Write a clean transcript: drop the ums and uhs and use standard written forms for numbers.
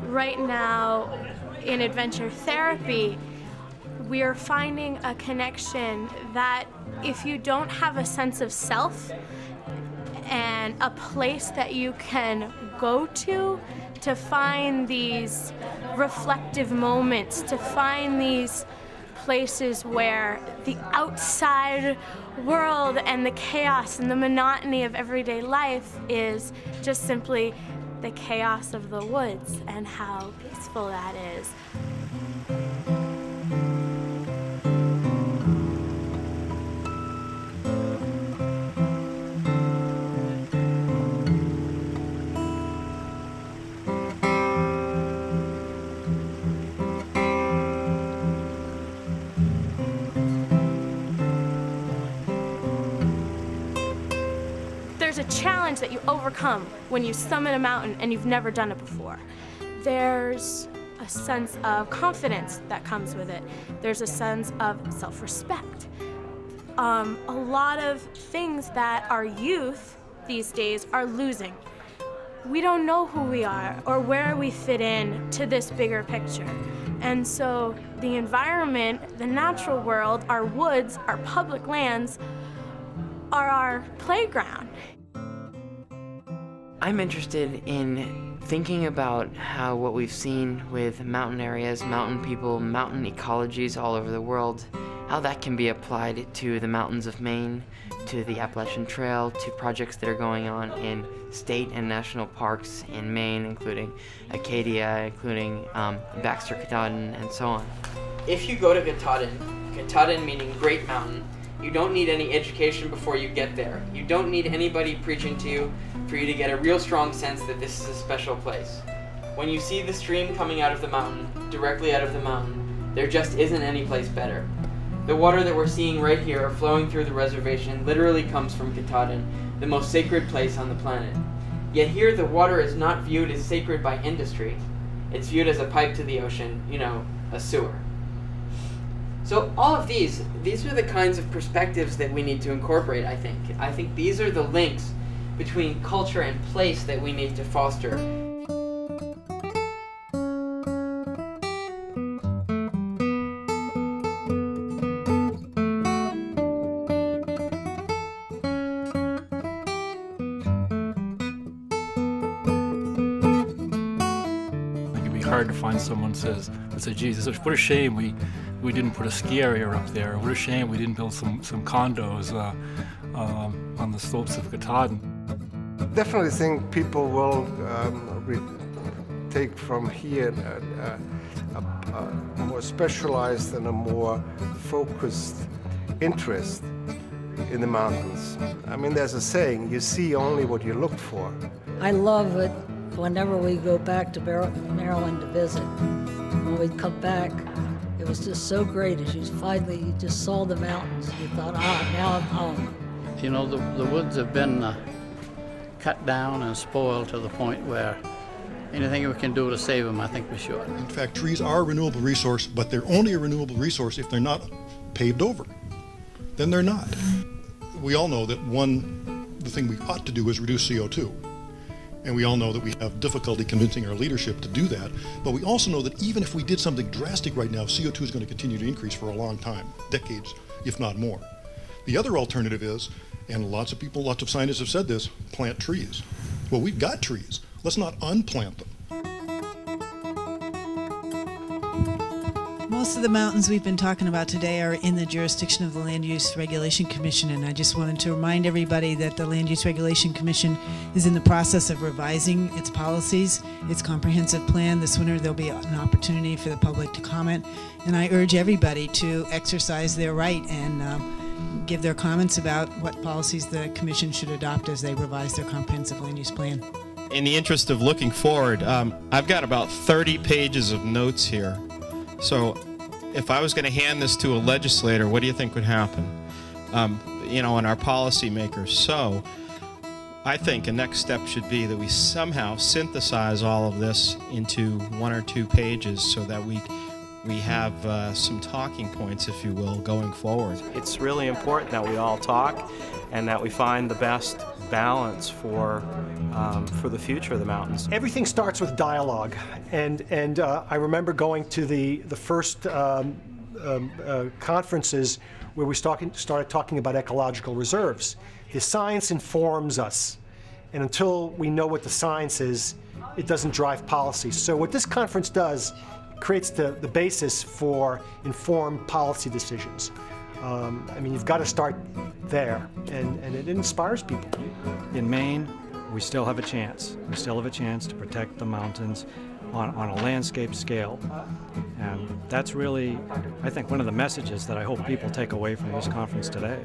right now in adventure therapy, we are finding a connection that if you don't have a sense of self and a place that you can go to find these reflective moments, to find these places where the outside world and the chaos and the monotony of everyday life is just simply the chaos of the woods, and how peaceful that is. There's a challenge that you overcome when you summit a mountain and you've never done it before. There's a sense of confidence that comes with it. There's a sense of self-respect. A lot of things that our youth these days are losing. We don't know who we are or where we fit in to this bigger picture. And so the environment, the natural world, our woods, our public lands are our playground. I'm interested in thinking about how what we've seen with mountain areas, mountain people, mountain ecologies all over the world, how that can be applied to the mountains of Maine, to the Appalachian Trail, to projects that are going on in state and national parks in Maine, including Acadia, including Baxter Katahdin, and so on. If you go to Katahdin meaning Great Mountain, you don't need any education before you get there. You don't need anybody preaching to you for you to get a real strong sense that this is a special place. When you see the stream coming out of the mountain, directly out of the mountain, there just isn't any place better. The water that we're seeing right here flowing through the reservation literally comes from Katahdin, the most sacred place on the planet. Yet here the water is not viewed as sacred by industry. It's viewed as a pipe to the ocean, you know, a sewer. So all of these are the kinds of perspectives that we need to incorporate, I think. I think these are the links between culture and place that we need to foster. It can be hard to find someone that says, Jesus, what a shame we didn't put a ski area up there. What a shame we didn't build some condos on the slopes of Katahdin. Definitely think people will take from here a more specialized and a more focused interest in the mountains. I mean, there's a saying, you see only what you look for. I love it whenever we go back to Maryland to visit. When we come back, it was just so great as you just saw the mountains. You thought, now I'm home. You know, the woods have been cut down and spoiled to the point where anything we can do to save them, I think we should. In fact, trees are a renewable resource, but they're only a renewable resource if they're not paved over. Then they're not. We all know that the thing we ought to do is reduce CO2. And we all know that we have difficulty convincing our leadership to do that. But we also know that even if we did something drastic right now, CO2 is going to continue to increase for a long time, decades, if not more. The other alternative is, and lots of people, lots of scientists have said this, plant trees. Well, we've got trees. Let's not unplant them. Most of the mountains we've been talking about today are in the jurisdiction of the Land Use Regulation Commission, and I just wanted to remind everybody that the Land Use Regulation Commission is in the process of revising its policies, its comprehensive plan. This winter there'll be an opportunity for the public to comment, and I urge everybody to exercise their right and give their comments about what policies the Commission should adopt as they revise their comprehensive land use plan. In the interest of looking forward, I've got about 30 pages of notes here. So if I was going to hand this to a legislator, what do you think would happen? You know, and our policymakers. So I think a next step should be that we somehow synthesize all of this into 1 or 2 pages so that we we have some talking points, if you will, going forward. It's really important that we all talk and that we find the best balance for the future of the mountains. Everything starts with dialogue, and I remember going to the first conferences where we started talking about ecological reserves. The science informs us, and until we know what the science is, it doesn't drive policy. So what this conference does, creates the basis for informed policy decisions. I mean, you've got to start there, and it inspires people. In Maine, we still have a chance. We still have a chance to protect the mountains on a landscape scale. And that's really, I think, one of the messages that I hope people take away from this conference today.